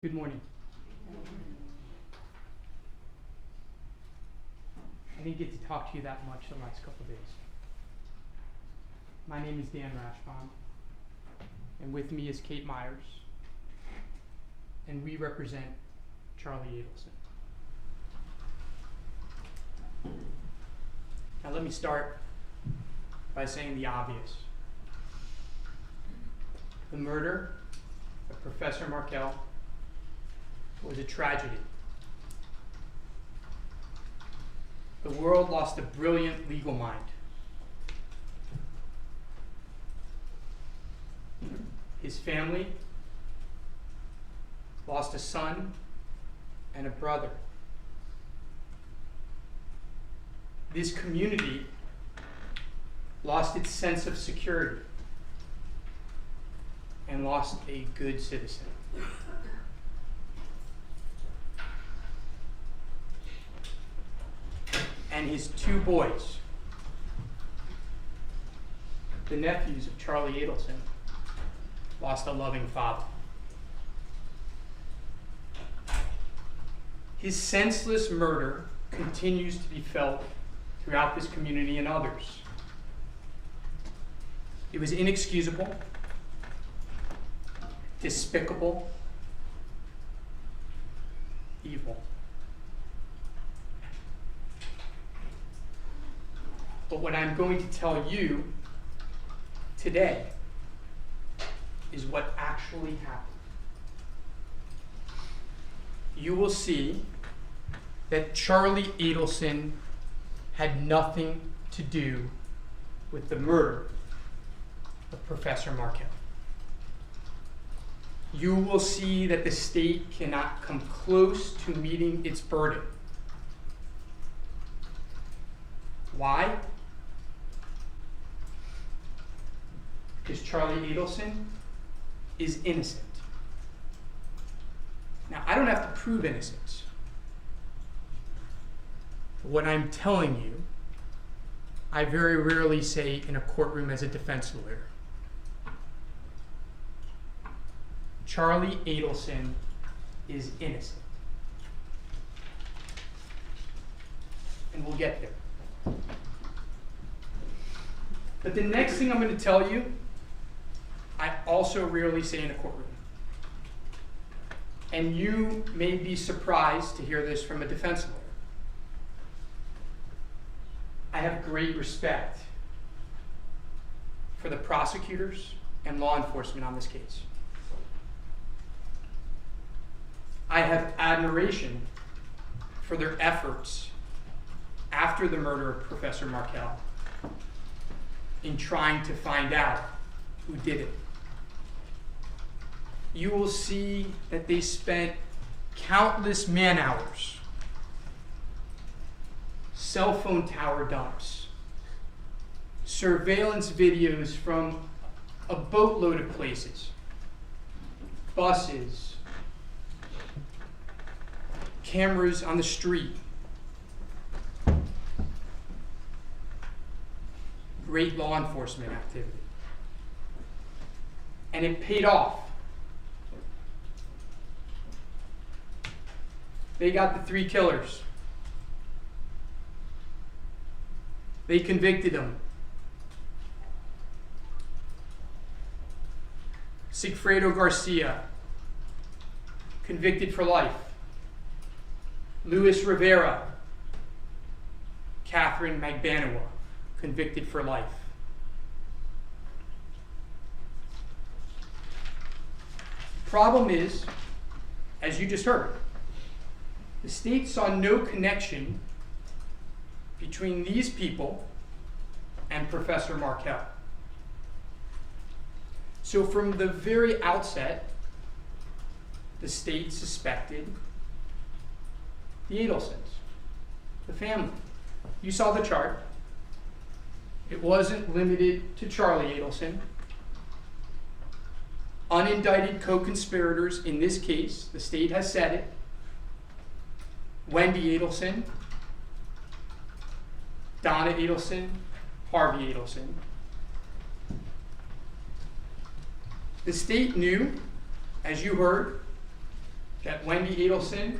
Good morning. I didn't get to talk to you that much the last couple of days. My name is Dan Rashbaum, and with me is Kate Myers, and we represent Charlie Adelson. Now let me start by saying the obvious. The murder of Professor Markel was a tragedy. The world lost a brilliant legal mind. His family lost a son and a brother. This community lost its sense of security and lost a good citizen. And his two boys, the nephews of Charlie Adelson, lost a loving father. His senseless murder continues to be felt throughout this community and others. It was inexcusable, despicable, evil. But what I'm going to tell you today is what actually happened. You will see that Charlie Adelson had nothing to do with the murder of Professor Markel. You will see that the state cannot come close to meeting its burden. Why? Because Charlie Adelson is innocent. Now, I don't have to prove innocence. What I'm telling you, I very rarely say in a courtroom as a defense lawyer. Charlie Adelson is innocent. And we'll get there. But the next thing I'm going to tell you, I also rarely say in a courtroom. And you may be surprised to hear this from a defense lawyer. I have great respect for the prosecutors and law enforcement on this case. I have admiration for their efforts after the murder of Professor Markel in trying to find out who did it. You will see that they spent countless man-hours, cell phone tower dumps, surveillance videos from a boatload of places, buses, cameras on the street. Great law enforcement activity. And it paid off. They got the three killers. They convicted them. Sigfredo Garcia, convicted for life. Luis Rivera, Catherine Magbanua, convicted for life. Problem is, as you just heard, the state saw no connection between these people and Professor Markel. So from the very outset, the state suspected the Adelsons, the family. You saw the chart. It wasn't limited to Charlie Adelson. Unindicted co-conspirators in this case, the state has said it, Wendy Adelson, Donna Adelson, Harvey Adelson. The state knew, as you heard, that Wendy Adelson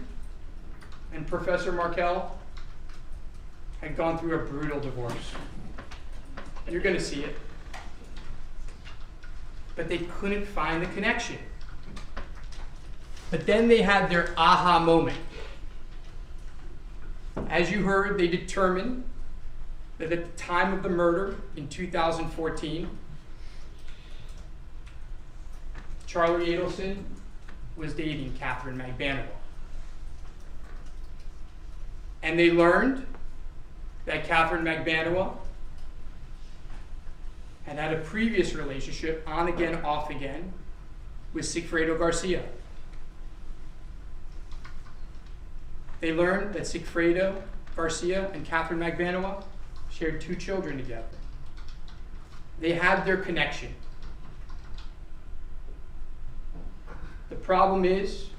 and Professor Markel had gone through a brutal divorce. You're going to see it. But they couldn't find the connection. But then they had their aha moment. As you heard, they determined that at the time of the murder in 2014, Charlie Adelson was dating Catherine Magbanua. And they learned that Catherine Magbanua had had a previous relationship, on again, off again, with Sigfredo Garcia. They learned that Sigfredo Garcia and Catherine Magbanua shared 2 children together. They had their connection. The problem is,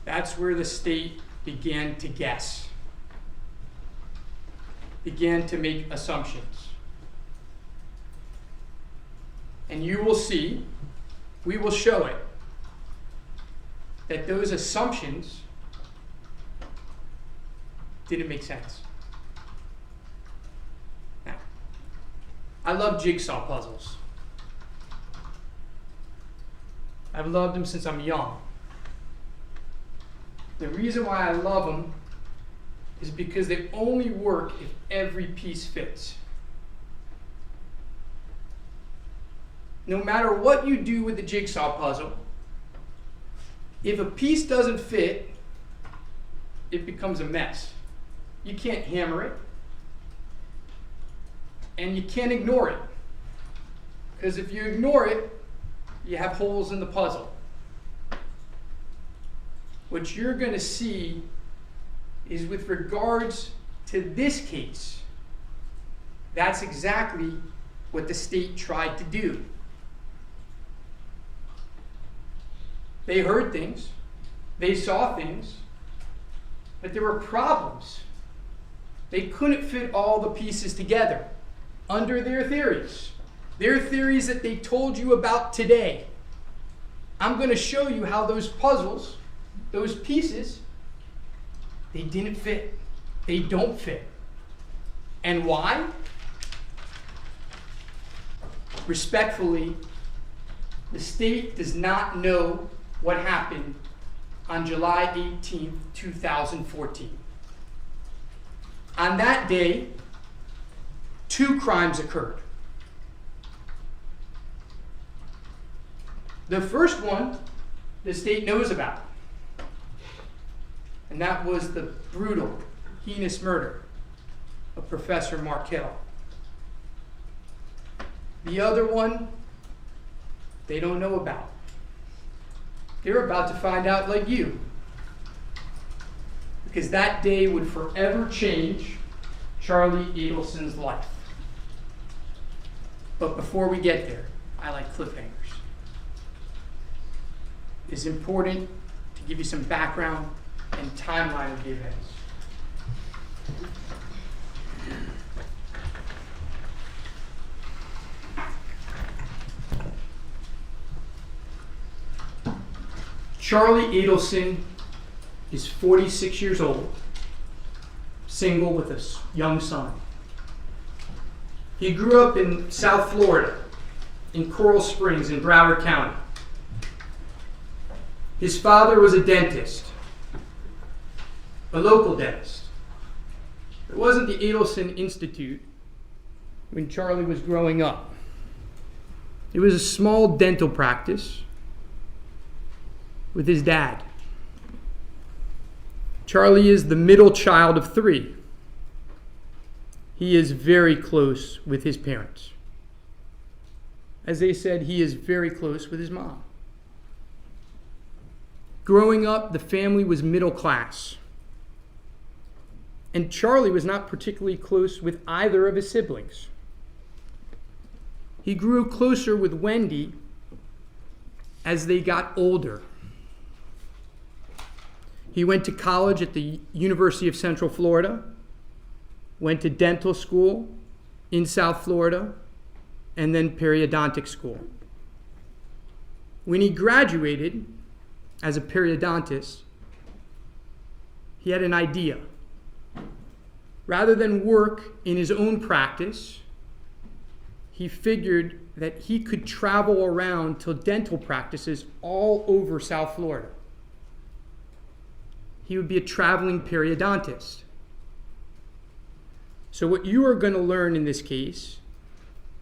that's where the state began to guess, began to make assumptions. And you will see, we will show it, that those assumptions didn't make sense. Now, I love jigsaw puzzles. I've loved them since I'm young. The reason why I love them is because they only work if every piece fits. No matter what you do with the jigsaw puzzle, if a piece doesn't fit, it becomes a mess. You can't hammer it, and you can't ignore it. Because if you ignore it, you have holes in the puzzle. What you're going to see is, with regards to this case, that's exactly what the state tried to do. They heard things, they saw things, but there were problems. They couldn't fit all the pieces together under their theories. Their theories that they told you about today. I'm going to show you how those puzzles, those pieces, they didn't fit. They don't fit. And why? Respectfully, the state does not know what happened on July 18, 2014. On that day, 2 crimes occurred. The first one, the state knows about, and that was the brutal, heinous murder of Professor Markel. The other one, they don't know about. They're about to find out, like you, because that day would forever change Charlie Adelson's life. But before we get there, I like cliffhangers. It's important to give you some background and timeline of the events. Charlie Adelson is 46 years old, single with a young son. He grew up in South Florida, in Coral Springs in Broward County. His father was a dentist, a local dentist. It wasn't the Adelson Institute when Charlie was growing up. It was a small dental practice with his dad. Charlie is the middle child of 3. He is very close with his parents. As they said, he is very close with his mom. Growing up, the family was middle class. And Charlie was not particularly close with either of his siblings. He grew closer with Wendy as they got older. He went to college at the University of Central Florida, went to dental school in South Florida, and then periodontic school. When he graduated, as a periodontist, he had an idea. Rather than work in his own practice, he figured that he could travel around to dental practices all over South Florida. He would be a traveling periodontist. So what you are going to learn in this case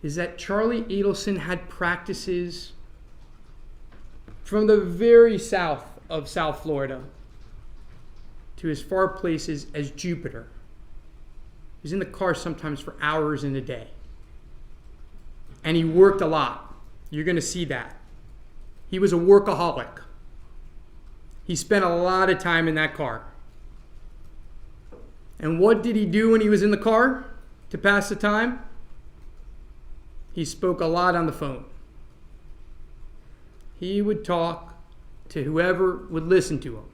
is that Charlie Adelson had practices from the very south of South Florida to as far places as Jupiter. He was in the car sometimes for hours in a day. And he worked a lot. You're going to see that. He was a workaholic. He spent a lot of time in that car. And what did he do when he was in the car to pass the time? He spoke a lot on the phone. He would talk to whoever would listen to him.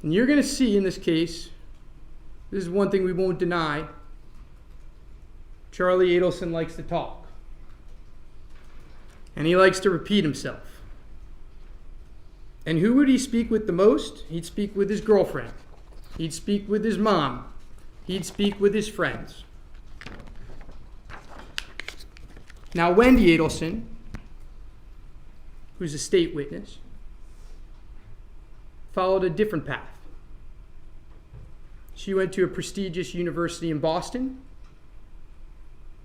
And you're going to see in this case, this is one thing we won't deny, Charlie Adelson likes to talk. And he likes to repeat himself. And who would he speak with the most? He'd speak with his girlfriend. He'd speak with his mom. He'd speak with his friends. Now, Wendy Adelson, who's a state witness, followed a different path. She went to a prestigious university in Boston.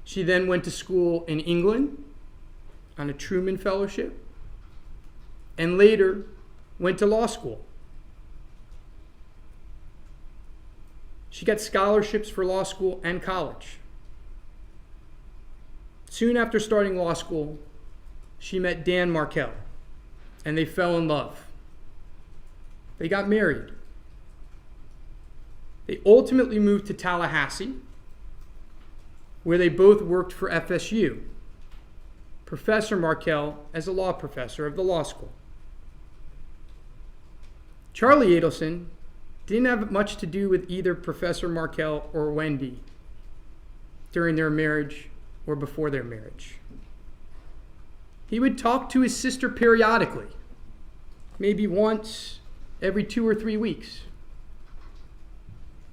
She then went to school in England on a Truman Fellowship, and later went to law school. She got scholarships for law school and college. Soon after starting law school, she met Dan Markel, and they fell in love. They got married. They ultimately moved to Tallahassee, where they both worked for FSU, Professor Markel as a law professor of the law school. Charlie Adelson didn't have much to do with either Professor Markel or Wendy during their marriage or before their marriage. He would talk to his sister periodically, maybe once every 2 or 3 weeks.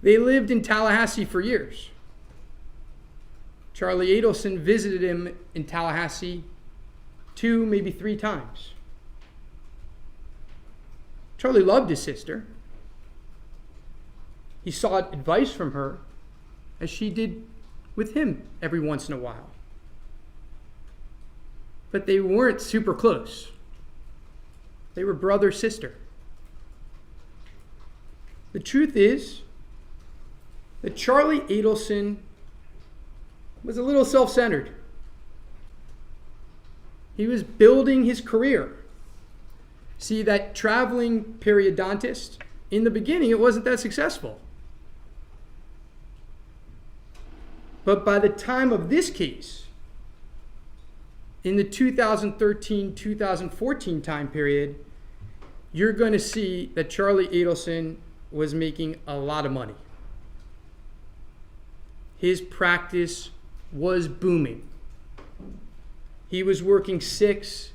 They lived in Tallahassee for years. Charlie Adelson visited him in Tallahassee 2, maybe 3 times. Charlie loved his sister. He sought advice from her, as she did with him every once in a while. But they weren't super close. They were brother-sister. The truth is that Charlie Adelson was a little self-centered. He was building his career. See, that traveling periodontist, in the beginning, it wasn't that successful. But by the time of this case, in the 2013-2014 time period, you're going to see that Charlie Adelson was making a lot of money. His practice was booming. He was working 6,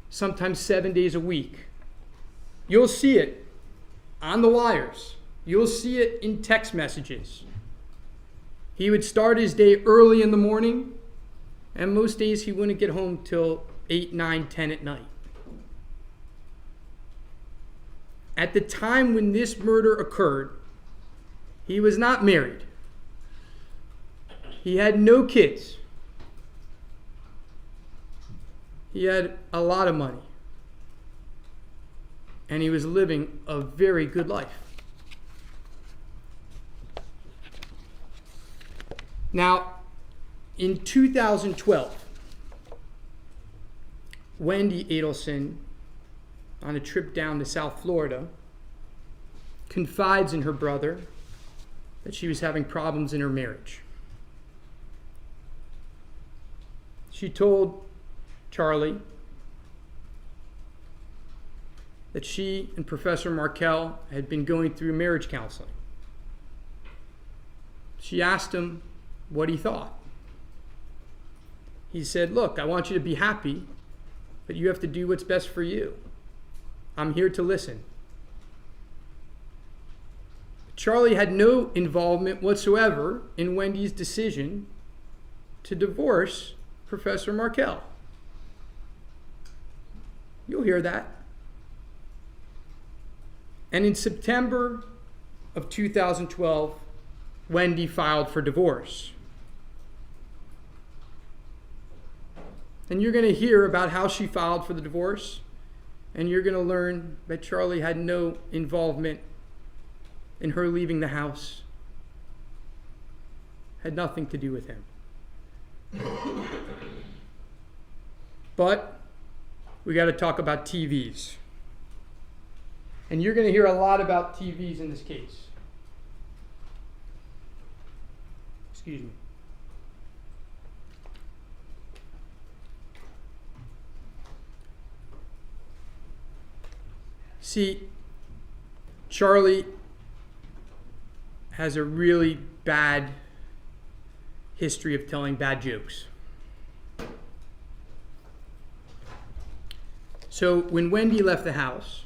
sometimes 7 days a week. You'll see it on the wires. You'll see it in text messages. He would start his day early in the morning, and most days he wouldn't get home till 8, 9, 10 at night. At the time when this murder occurred, he was not married. He had no kids. He had a lot of money. And he was living a very good life. Now, in 2012, Wendy Adelson, on a trip down to South Florida, confides in her brother that she was having problems in her marriage. She told Charlie that she and Professor Markel had been going through marriage counseling. She asked him what he thought. He said, "Look, I want you to be happy, but you have to do what's best for you." I'm here to listen. Charlie had no involvement whatsoever in Wendy's decision to divorce Professor Markel. You'll hear that. And in September of 2012, Wendy filed for divorce. And you're going to hear about how she filed for the divorce, and you're going to learn that Charlie had no involvement in her leaving the house. Had nothing to do with him. But we got to talk about TVs. And you're going to hear a lot about TVs in this case. Excuse me. See, Charlie has a really bad history of telling bad jokes. So when Wendy left the house,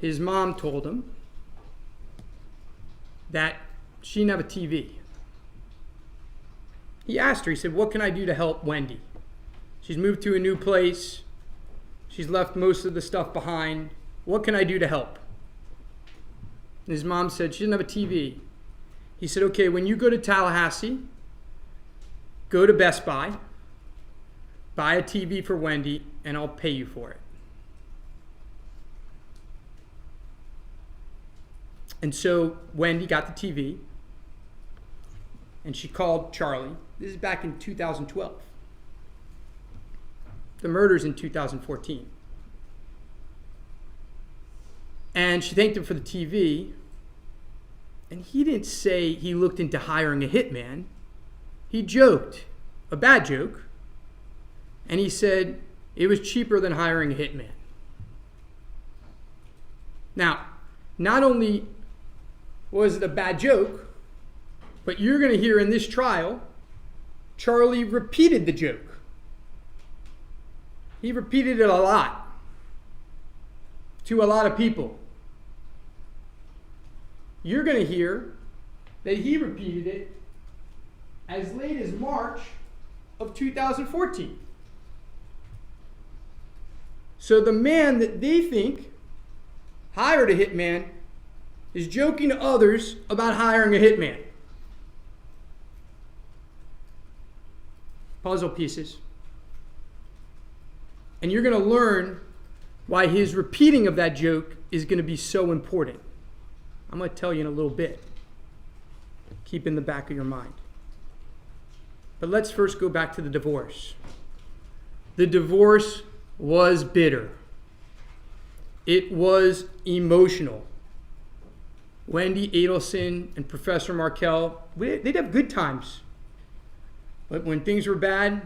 his mom told him that she didn't have a TV. He asked her, he said, "What can I do to help Wendy? She's moved to a new place. She's left most of the stuff behind. What can I do to help?" And his mom said, "She doesn't have a TV." He said, "Okay, when you go to Tallahassee, go to Best Buy, buy a TV for Wendy, and I'll pay you for it." And so Wendy got the TV, and she called Charlie. This is back in 2012. The murder's in 2014. And she thanked him for the TV. And he didn't say he looked into hiring a hitman. He joked, a bad joke. And he said it was cheaper than hiring a hitman. Now, not only was it a bad joke, but you're going to hear in this trial, Charlie repeated the joke. He repeated it a lot to a lot of people. You're going to hear that he repeated it as late as March of 2014. So the man that they think hired a hitman is joking to others about hiring a hitman. Puzzle pieces. And you're going to learn why his repeating of that joke is going to be so important. I'm going to tell you in a little bit. Keep in the back of your mind. But let's first go back to the divorce. The divorce was bitter. It was emotional. Wendy Adelson and Professor Markel, they'd have good times. But when things were bad,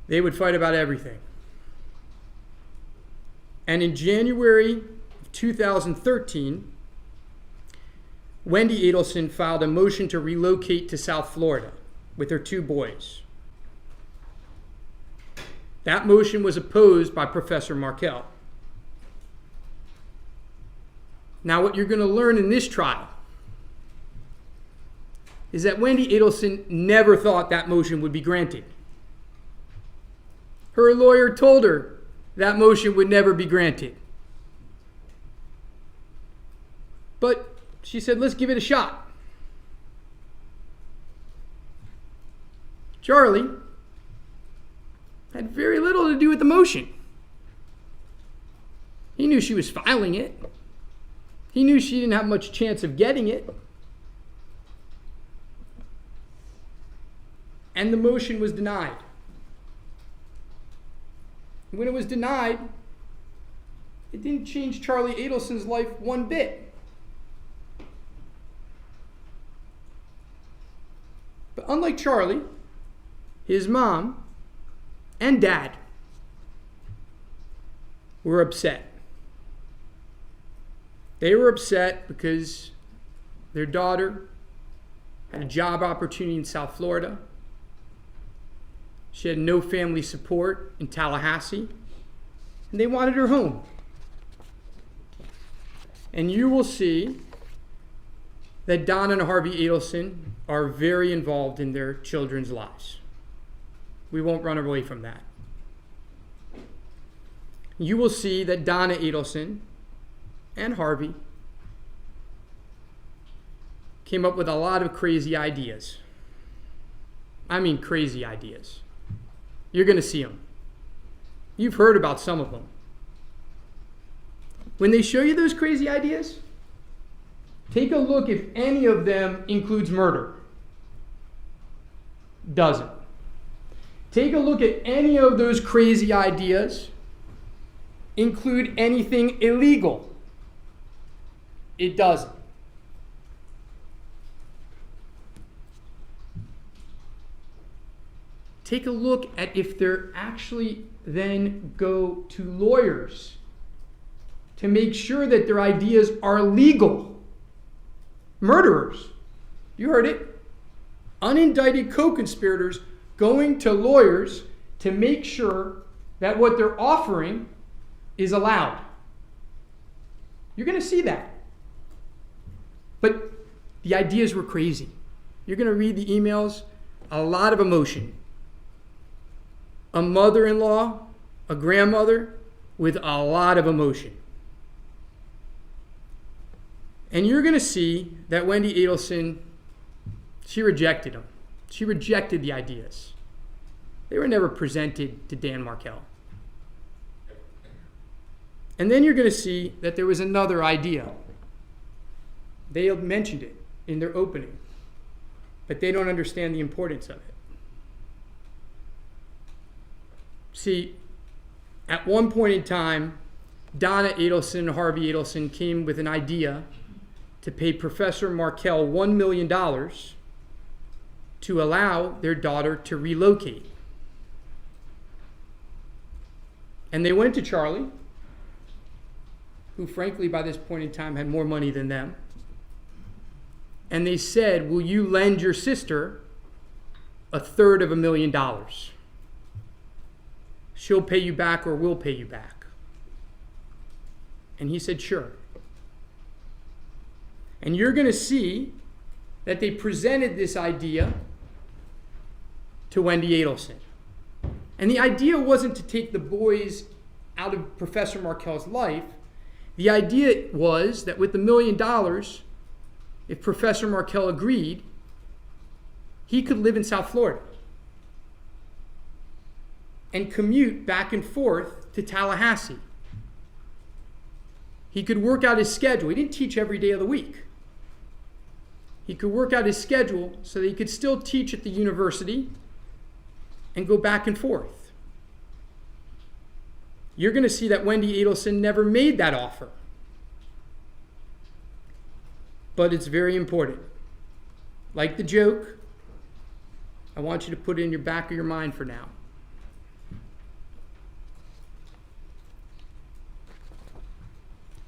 they would fight about everything. And in January of 2013, Wendy Adelson filed a motion to relocate to South Florida with her 2 boys. That motion was opposed by Professor Markel. Now, what you're going to learn in this trial is that Wendy Adelson never thought that motion would be granted. Her lawyer told her that motion would never be granted. But she said, let's give it a shot. Charlie had very little to do with the motion. He knew she was filing it. He knew she didn't have much chance of getting it. And the motion was denied. When it was denied, it didn't change Charlie Adelson's life one bit. But unlike Charlie, his mom and dad were upset. They were upset because their daughter had a job opportunity in South Florida. She had no family support in Tallahassee. and they wanted her home. And you will see that Donna and Harvey Adelson are very involved in their children's lives. We won't run away from that. You will see that Donna Adelson and Harvey came up with a lot of crazy ideas. I mean crazy ideas. You're going to see them. You've heard about some of them. When they show you those crazy ideas, take a look if any of them includes murder. Doesn't. Take a look at any of those crazy ideas include anything illegal. It doesn't. Take a look at if they're actually then go to lawyers to make sure that their ideas are legal. Murderers. You heard it. Unindicted co-conspirators going to lawyers to make sure that what they're offering is allowed. You're going to see that. But the ideas were crazy. You're going to read the emails, a lot of emotion. A mother-in-law, a grandmother with a lot of emotion. And you're going to see that Wendy Adelson, she rejected them. She rejected the ideas. They were never presented to Dan Markel. And then you're going to see that there was another idea. They mentioned it in their opening, but they don't understand the importance of it. See, at one point in time, Donna Adelson and Harvey Adelson came with an idea to pay Professor Markel $1 million to allow their daughter to relocate. And they went to Charlie, who frankly by this point in time had more money than them. And they said, will you lend your sister $350,000? She'll pay you back or we'll pay you back. And he said, sure. And you're going to see that they presented this idea to Wendy Adelson. And the idea wasn't to take the boys out of Professor Markel's life. The idea was that with the $1 million, if Professor Markel agreed, he could live in South Florida and commute back and forth to Tallahassee. He could work out his schedule. He didn't teach every day of the week. He could work out his schedule so that he could still teach at the university and go back and forth. You're going to see that Wendy Adelson never made that offer. But it's very important. Like the joke, I want you to put it in your back of your mind for now.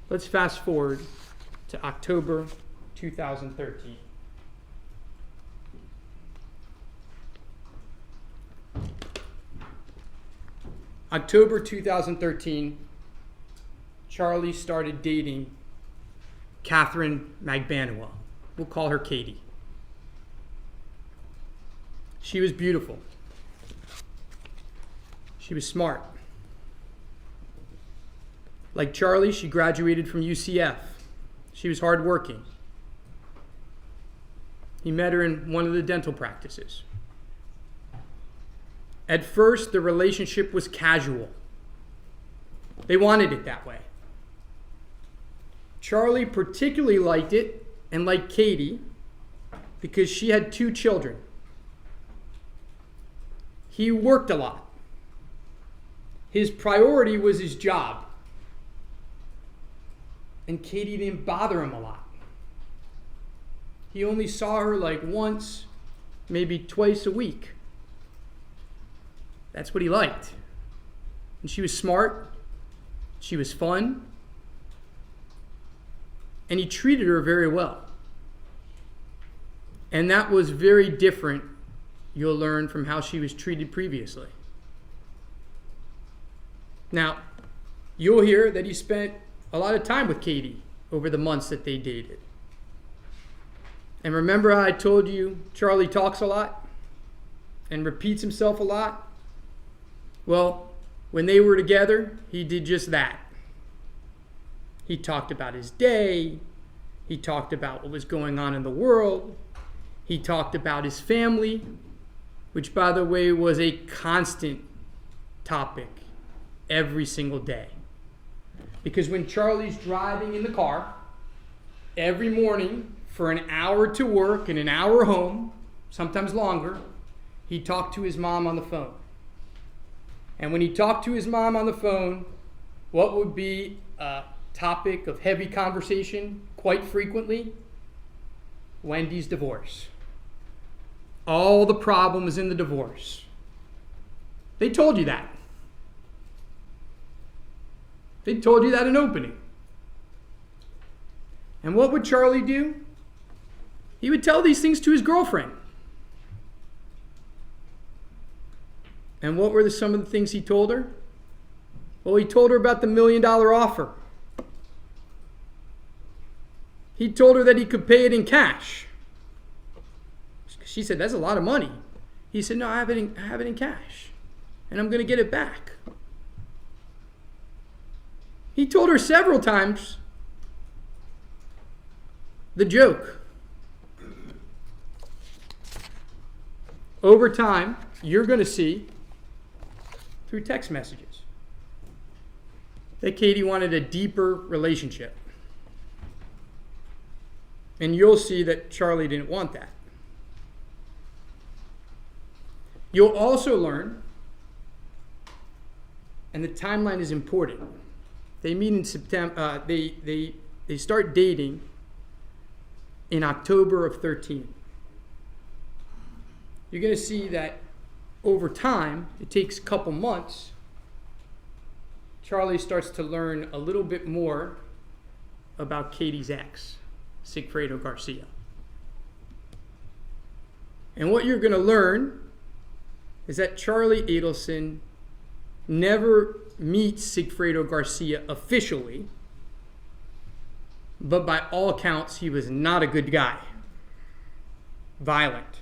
Let's fast forward to October 2013. October 2013, Charlie started dating Catherine Magbanua. We'll call her Katie. She was beautiful. She was smart. Like Charlie, she graduated from UCF. She was hardworking. He met her in one of the dental practices. At first, the relationship was casual. They wanted it that way. Charlie particularly liked it and liked Katie because she had 2 children. He worked a lot. His priority was his job. And Katie didn't bother him a lot. He only saw her like once, maybe twice a week. That's what he liked. And she was smart. She was fun. And he treated her very well. And that was very different, you'll learn, from how she was treated previously. Now, You'll hear that he spent a lot of time with Katie over the months that they dated. And remember how I told you Charlie talks a lot and repeats himself a lot? Well, when they were together, he did just that. He talked about his day. He talked about what was going on in the world. He talked about his family, which, by the way, was a constant topic every single day. Because when Charlie's driving in the car every morning for an hour to work and an hour home, sometimes longer, he talked to his mom on the phone. And when he talked to his mom on the phone, what would be a topic of heavy conversation quite frequently? Wendy's divorce. All the problems in the divorce. They told you that. They told you that in opening. And what would Charlie do? He would tell these things to his girlfriend. And what were some of the things he told her? Well, he told her about the $1 million offer. He told her that he could pay it in cash. She said, that's a lot of money. He said, no, I have it in cash. And I'm going to get it back. He told her several times the joke. Over time, you're going to see through text messages that Katie wanted a deeper relationship. And you'll see that Charlie didn't want that. You'll also learn, and the timeline is important. They meet in September. They start dating in October of 13. You're going to see that over time, it takes a couple months, Charlie starts to learn a little bit more about Katie's ex, Sigfredo Garcia. And what you're going to learn is that Charlie Adelson never meets Sigfredo Garcia officially, but by all accounts, he was not a good guy. Violent.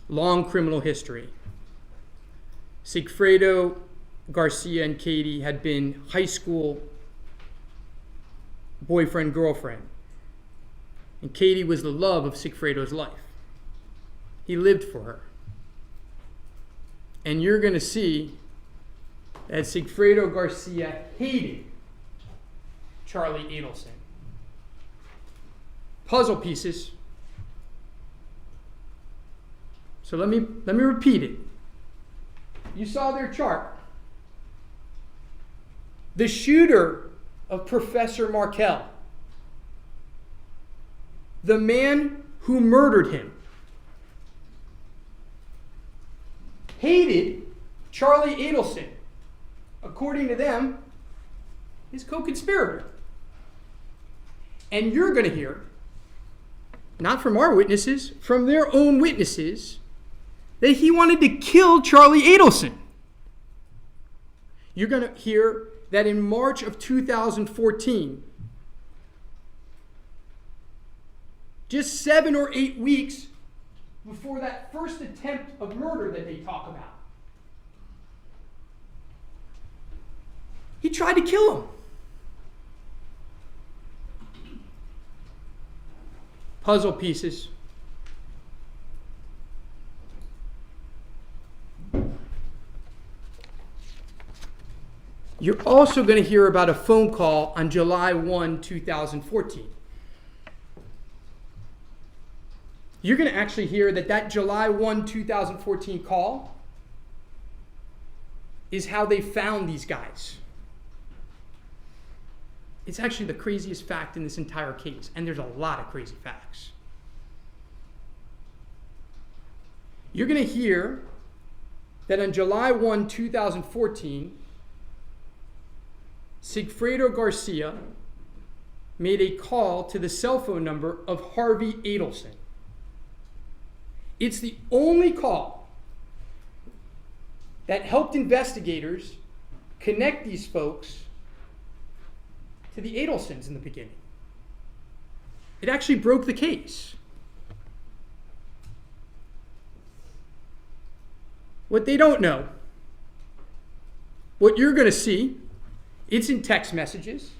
Long criminal history. Sigfredo Garcia and Katie had been high school boyfriend-girlfriend. And Katie was the love of Sigfredo's life. He lived for her. And you're going to see that Sigfredo Garcia hated Charlie Adelson. Puzzle pieces. So let me repeat it. You saw their chart. The shooter of Professor Markel, the man who murdered him, hated Charlie Adelson, according to them, his co-conspirator. And you're going to hear, not from our witnesses, from their own witnesses, that he wanted to kill Charlie Adelson. You're going to hear that in March of 2014, just 7 or 8 weeks before that first attempt of murder that they talk about, he tried to kill him. Puzzle pieces. You're also going to hear about a phone call on July 1, 2014. You're going to actually hear that July 1, 2014 call is how they found these guys. It's actually the craziest fact in this entire case, and there's a lot of crazy facts. You're going to hear that on July 1, 2014, Sigfredo Garcia made a call to the cell phone number of Harvey Adelson. It's the only call that helped investigators connect these folks to the Adelsons in the beginning. It actually broke the case. What they don't know, what you're going to see, it's in text messages.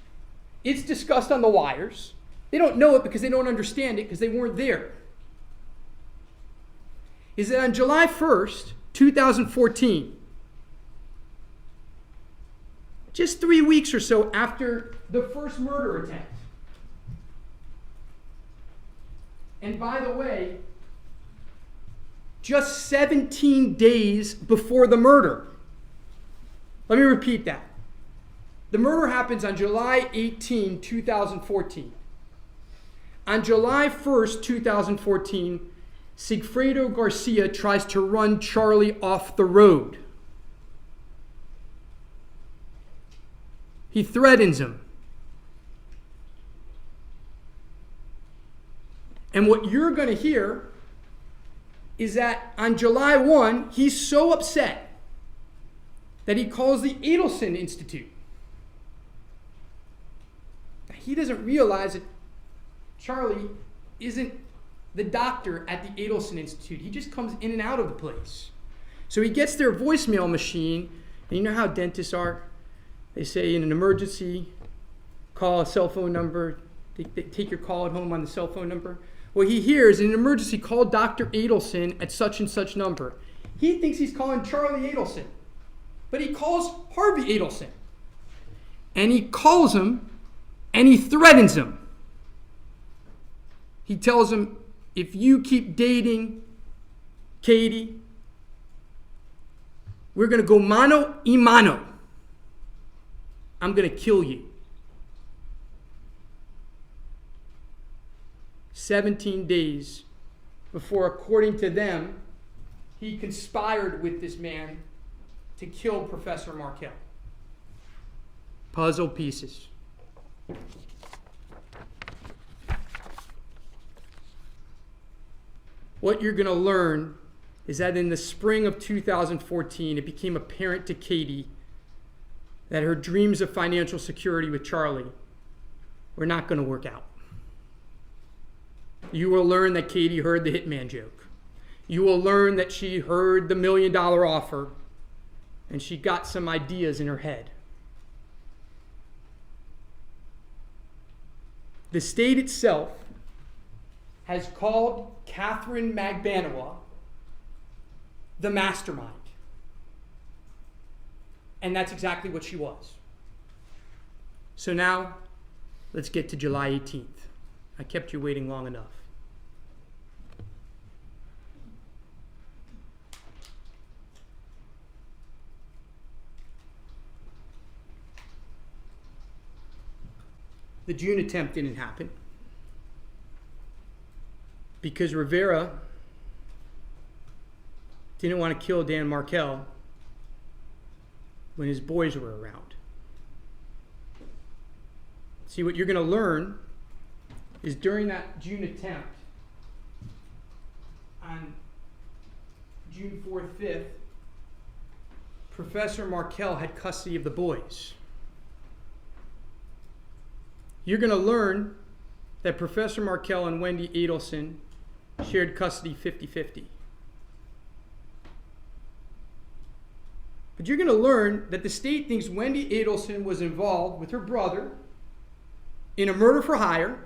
It's discussed on the wires. They don't know it because they don't understand it because they weren't there. Is that on July 1st, 2014, just 3 weeks or so after the first murder attempt. And by the way, just 17 days before the murder. Let me repeat that. The murder happens on July 18, 2014. On July 1st, 2014, Sigfredo Garcia tries to run Charlie off the road. He threatens him. And what you're going to hear is that on July 1, he's so upset that he calls the Adelson Institute. He doesn't realize that Charlie isn't the doctor at the Adelson Institute. He just comes in and out of the place. So he gets their voicemail machine, and you know how dentists are? They say in an emergency, call a cell phone number. They take your call at home on the cell phone number. Well, he hears in an emergency, call Dr. Adelson at such and such number. He thinks he's calling Charlie Adelson, but he calls Harvey Adelson. And he calls him and he threatens him. He tells him, if you keep dating Katie, we're going to go mano a mano. I'm going to kill you. 17 days before, according to them, he conspired with this man to kill Professor Markel. Puzzle pieces. What you're going to learn is that in the spring of 2014, it became apparent to Katie that her dreams of financial security with Charlie were not going to work out. You will learn that Katie heard the hitman joke. You will learn that she heard the $1 million offer and she got some ideas in her head. The state itself has called Catherine Magbanawa the mastermind. And that's exactly what she was. So now, let's get to July 18th. I kept you waiting long enough. The June attempt didn't happen because Rivera didn't want to kill Dan Markel when his boys were around. See, what you're going to learn is during that June attempt, on June 4th, 5th, Professor Markel had custody of the boys. You're going to learn that Professor Markel and Wendy Adelson shared custody 50-50. But you're going to learn that the state thinks Wendy Adelson was involved with her brother in a murder for hire,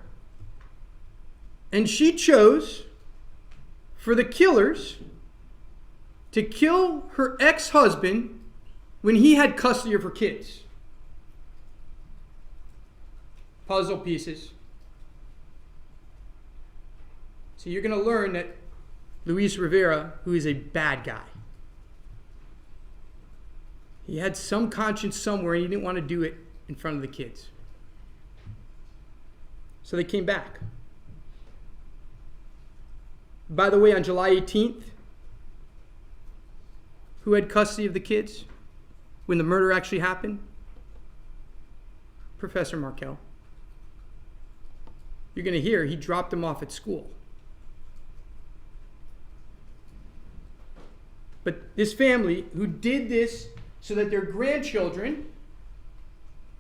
and she chose for the killers to kill her ex-husband when he had custody of her kids. Puzzle pieces. So you're going to learn that Luis Rivera, who is a bad guy, he had some conscience somewhere and he didn't want to do it in front of the kids. So they came back. By the way, on July 18th, who had custody of the kids when the murder actually happened? Professor Markel. You're going to hear he dropped them off at school. But this family who did this so that their grandchildren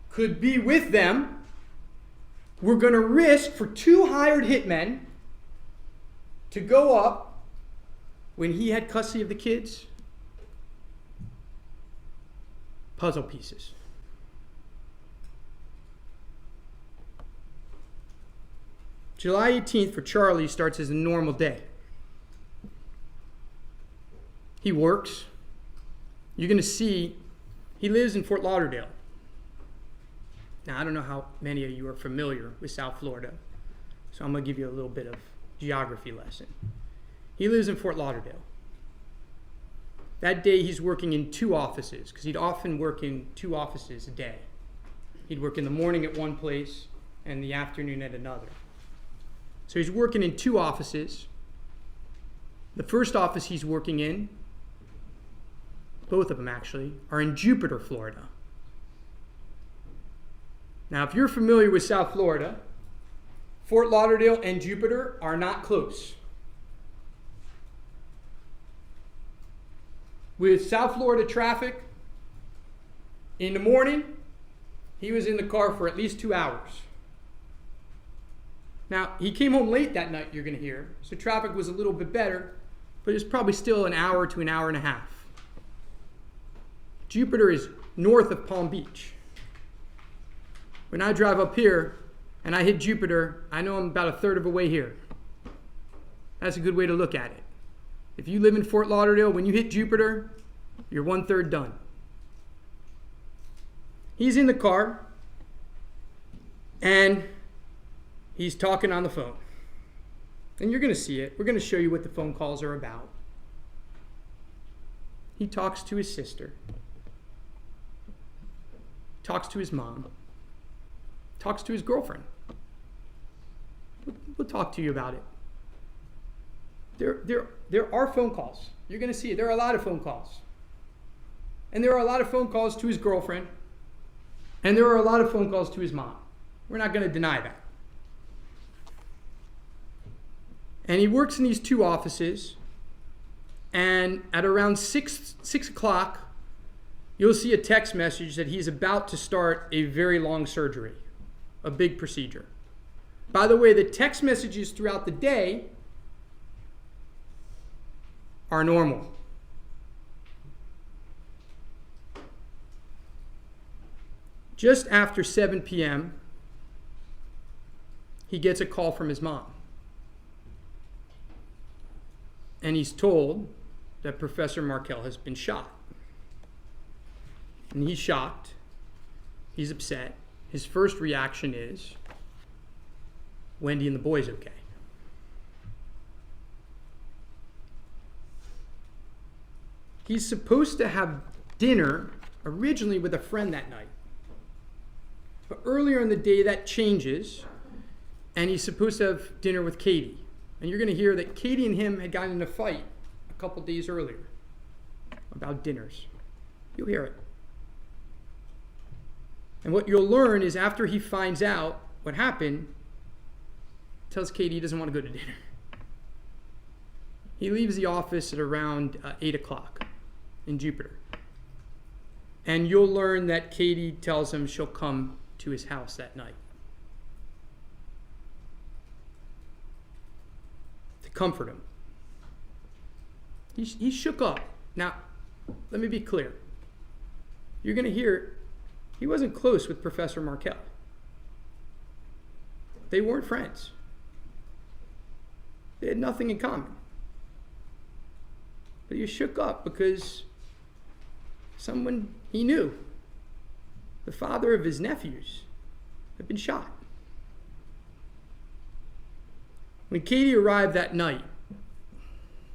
could be with them were going to risk for 2 hired hitmen to go up when he had custody of the kids? Puzzle pieces. July 18th for Charlie starts as a normal day. He works. You're going to see he lives in Fort Lauderdale. Now, I don't know how many of you are familiar with South Florida, so I'm going to give you a little bit of geography lesson. He lives in Fort Lauderdale. That day he's working in 2 offices, because he'd often work in 2 offices a day. He'd work in the morning at one place and the afternoon at another. So he's working in 2 offices. The first office he's working in, both of them actually, are in Jupiter, Florida. Now, if you're familiar with South Florida, Fort Lauderdale and Jupiter are not close. With South Florida traffic, in the morning, he was in the car for at least 2 hours. Now, he came home late that night, you're going to hear, so traffic was a little bit better, but it's probably still an hour to an hour and a half. Jupiter is north of Palm Beach. When I drive up here and I hit Jupiter, I know I'm about a third of the way here. That's a good way to look at it. If you live in Fort Lauderdale, when you hit Jupiter, you're 1/3 done. He's in the car and he's talking on the phone. And you're going to see it. We're going to show you what the phone calls are about. He talks to his sister, talks to his mom, talks to his girlfriend. We'll talk to you about it. There are phone calls. You're going to see it. There are a lot of phone calls. And there are a lot of phone calls to his girlfriend. And there are a lot of phone calls to his mom. We're not going to deny that. And he works in these 2 offices. And at around 6 o'clock, you'll see a text message that he's about to start a very long surgery, a big procedure. By the way, the text messages throughout the day are normal. Just after 7 p.m., he gets a call from his mom. And he's told that Professor Markel has been shot. And he's shocked. He's upset. His first reaction is, Wendy and the boys okay? He's supposed to have dinner originally with a friend that night. But earlier in the day, that changes, and he's supposed to have dinner with Katie. And you're going to hear that Katie and him had gotten in a fight a couple days earlier about dinners. You'll hear it. And what you'll learn is after he finds out what happened, tells Katie he doesn't want to go to dinner. He leaves the office at around 8 o'clock in Jupiter. And you'll learn that Katie tells him she'll come to his house that night to comfort him. He shook up. Now, let me be clear. You're going to hear he wasn't close with Professor Markel. They weren't friends. They had nothing in common. But he shook up because someone he knew, the father of his nephews, had been shot. When Katie arrived that night,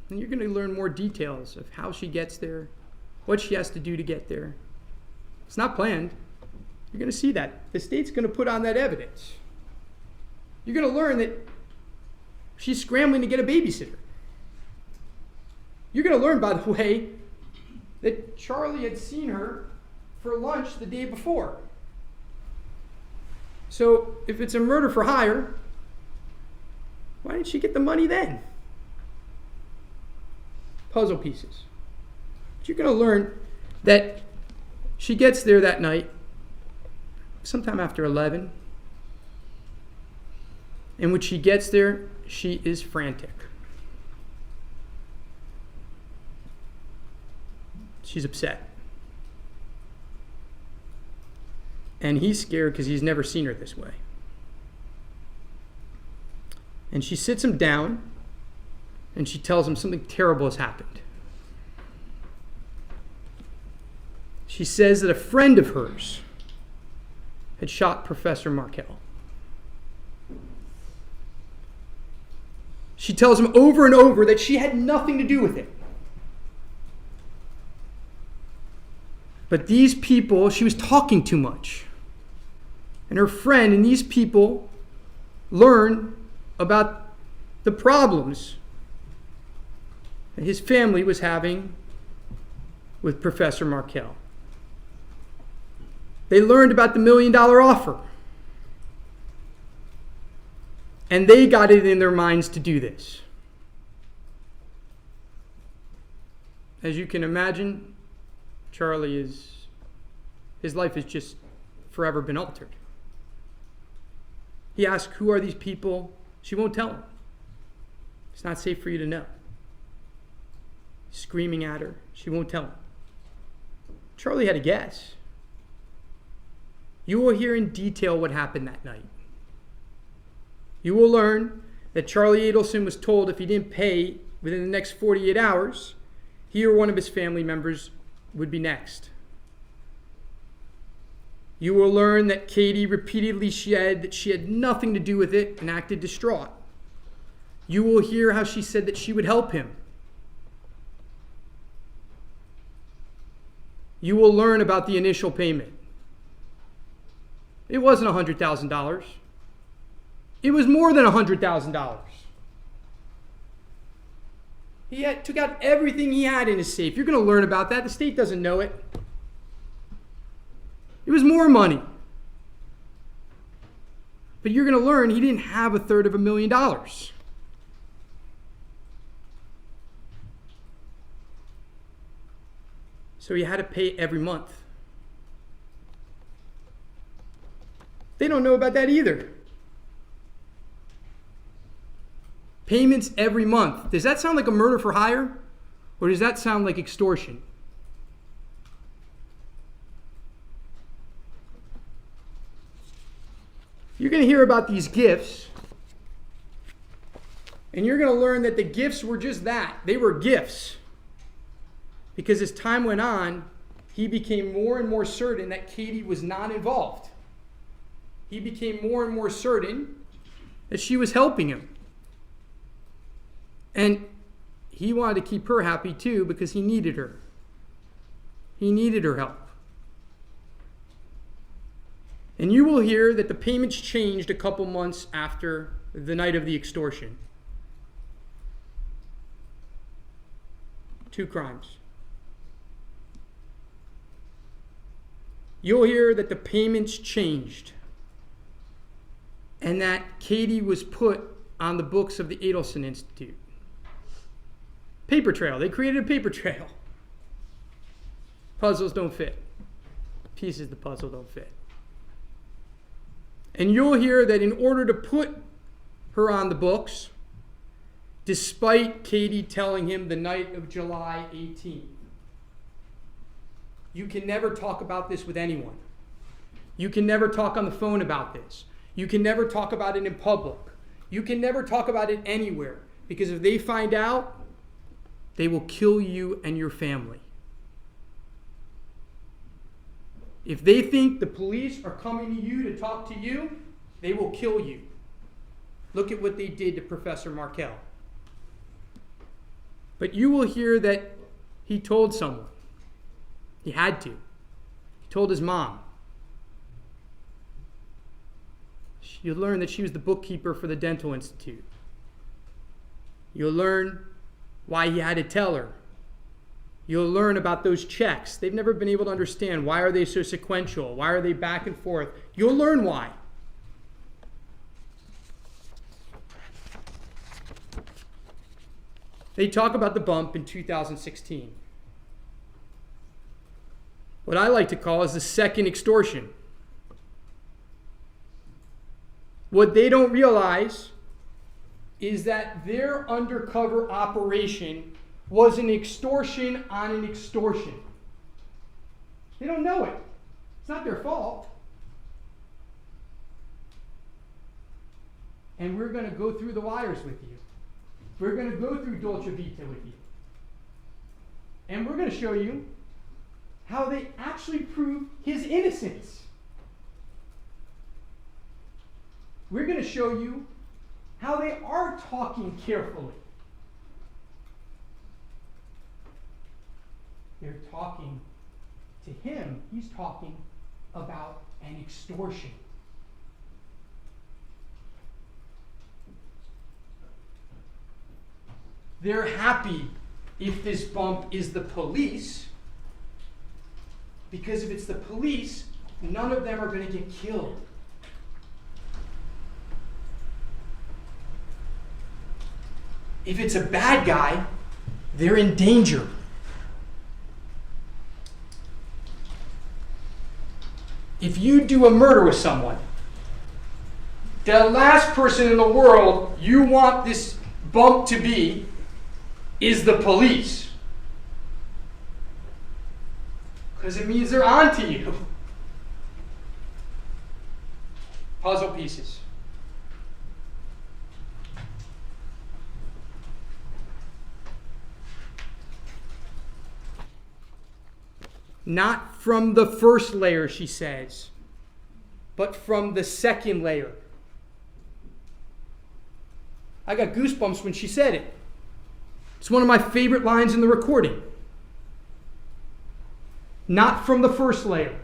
and you're going to learn more details of how she gets there, what she has to do to get there. It's not planned. You're going to see that. The state's going to put on that evidence. You're going to learn that she's scrambling to get a babysitter. You're going to learn, by the way, that Charlie had seen her for lunch the day before. So if it's a murder for hire, why didn't she get the money then? Puzzle pieces. But you're going to learn that she gets there that night, sometime after 11. And when she gets there, she is frantic. She's upset. And he's scared because he's never seen her this way. And she sits him down and she tells him something terrible has happened. She says that a friend of hers had shot Professor Markel. She tells him over and over that she had nothing to do with it. But these people, she was talking too much. And her friend and these people learn about the problems that his family was having with Professor Markel. They learned about the $1 million offer. And they got it in their minds to do this. As you can imagine, his life has just forever been altered. He asks, who are these people? She won't tell him. It's not safe for you to know. Screaming at her. She won't tell him. Charlie had a guess. You will hear in detail what happened that night. You will learn that Charlie Adelson was told if he didn't pay within the next 48 hours, he or one of his family members would be next. You will learn that Katie repeatedly said that she had nothing to do with it and acted distraught. You will hear how she said that she would help him. You will learn about the initial payment. It wasn't $100,000. It was more than $100,000. He took out everything he had in his safe. You're going to learn about that. The state doesn't know it. It was more money. But you're going to learn he didn't have $333,000. So he had to pay every month. They don't know about that either. Payments every month. Does that sound like a murder for hire? Or does that sound like extortion? You're going to hear about these gifts. And you're going to learn that the gifts were just that. They were gifts. Because as time went on, he became more and more certain that Katie was not involved. He became more and more certain that she was helping him. And he wanted to keep her happy too because he needed her. He needed her help. And you will hear that the payments changed a couple months after the night of the extortion. 2 crimes. You'll hear that the payments changed and that Katie was put on the books of the Adelson Institute. Paper trail. They created a paper trail. Puzzles don't fit. Pieces of the puzzle don't fit. And you'll hear that in order to put her on the books, despite Katie telling him the night of July 18th, you can never talk about this with anyone. You can never talk on the phone about this. You can never talk about it in public. You can never talk about it anywhere. Because if they find out, they will kill you and your family. If they think the police are coming to you to talk to you, they will kill you. Look at what they did to Professor Markel. But you will hear that he told someone. He had to. He told his mom. You'll learn that she was the bookkeeper for the Dental Institute. You'll learn why he had to tell her. You'll learn about those checks. They've never been able to understand. Why are they so sequential? Why are they back and forth? You'll learn why. They talk about the bump in 2016. What I like to call is the second extortion. What they don't realize is that their undercover operation was an extortion on an extortion. They don't know it. It's not their fault. And we're going to go through the wires with you. We're going to go through Dolce Vita with you. And we're going to show you how they actually prove his innocence. We're going to show you how they are talking carefully. They're talking to him. He's talking about an extortion. They're happy if this bump is the police, because if it's the police, none of them are going to get killed. If it's a bad guy, they're in danger. If you do a murder with someone, the last person in the world you want this bump to be is the police. Because it means they're onto you. Puzzle pieces. Not from the first layer, she says, but from the second layer. I got goosebumps when she said it. It's one of my favorite lines in the recording. Not from the first layer,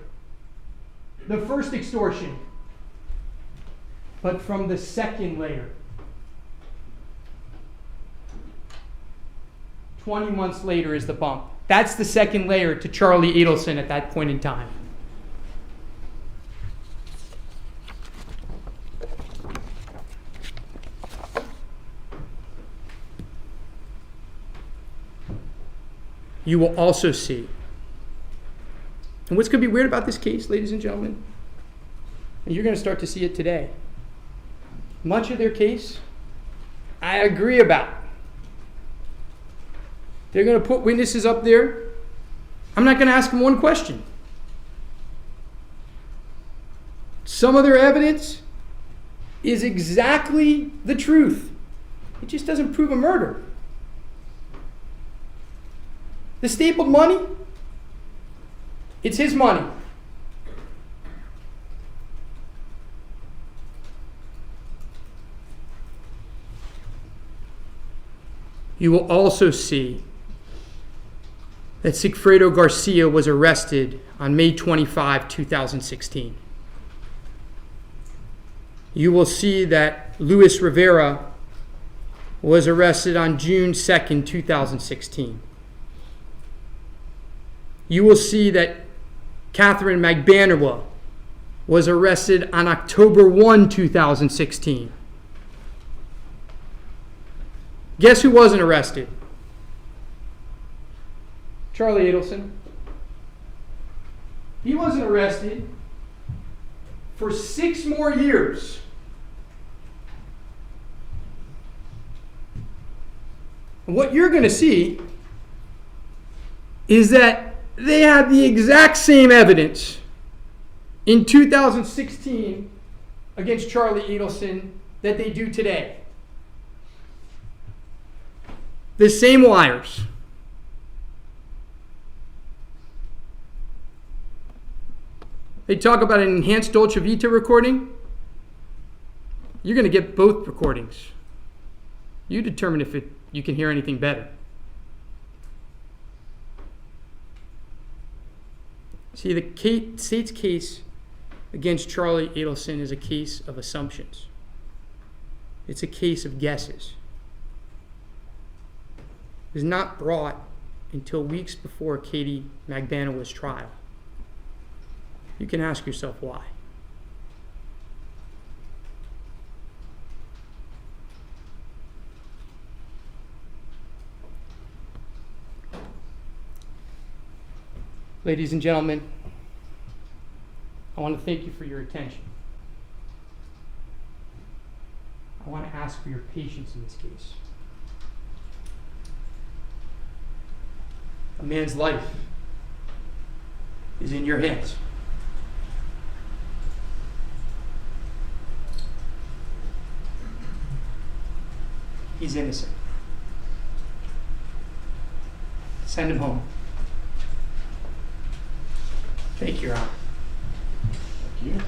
the first extortion, but from the second layer. 20 months later is the bump. That's the second layer to Charlie Adelson at that point in time. You will also see, and what's going to be weird about this case, ladies and gentlemen, and you're going to start to see it today, much of their case, I agree about. They're going to put witnesses up there. I'm not going to ask them one question. Some of their evidence is exactly the truth. It just doesn't prove a murder. The stapled money, it's his money. You will also see that Sigfredo Garcia was arrested on May 25, 2016. You will see that Luis Rivera was arrested on June 2nd, 2016. You will see that Catherine Magbanua was arrested on October 1, 2016. Guess who wasn't arrested? Charlie Adelson. He wasn't arrested for 6 more years. And what you're going to see is that they had the exact same evidence in 2016 against Charlie Adelson that they do today. The same wires. They talk about an enhanced Dolce Vita recording. You're going to get both recordings. You determine if you can hear anything better. See, the state's case against Charlie Adelson is a case of assumptions. It's a case of guesses. It was not brought until weeks before Katie Magbanua's trial. You can ask yourself why. Ladies and gentlemen, I want to thank you for your attention. I want to ask for your patience in this case. A man's life is in your hands. He's innocent. Send him home. Thank you, Your Honor. Thank you.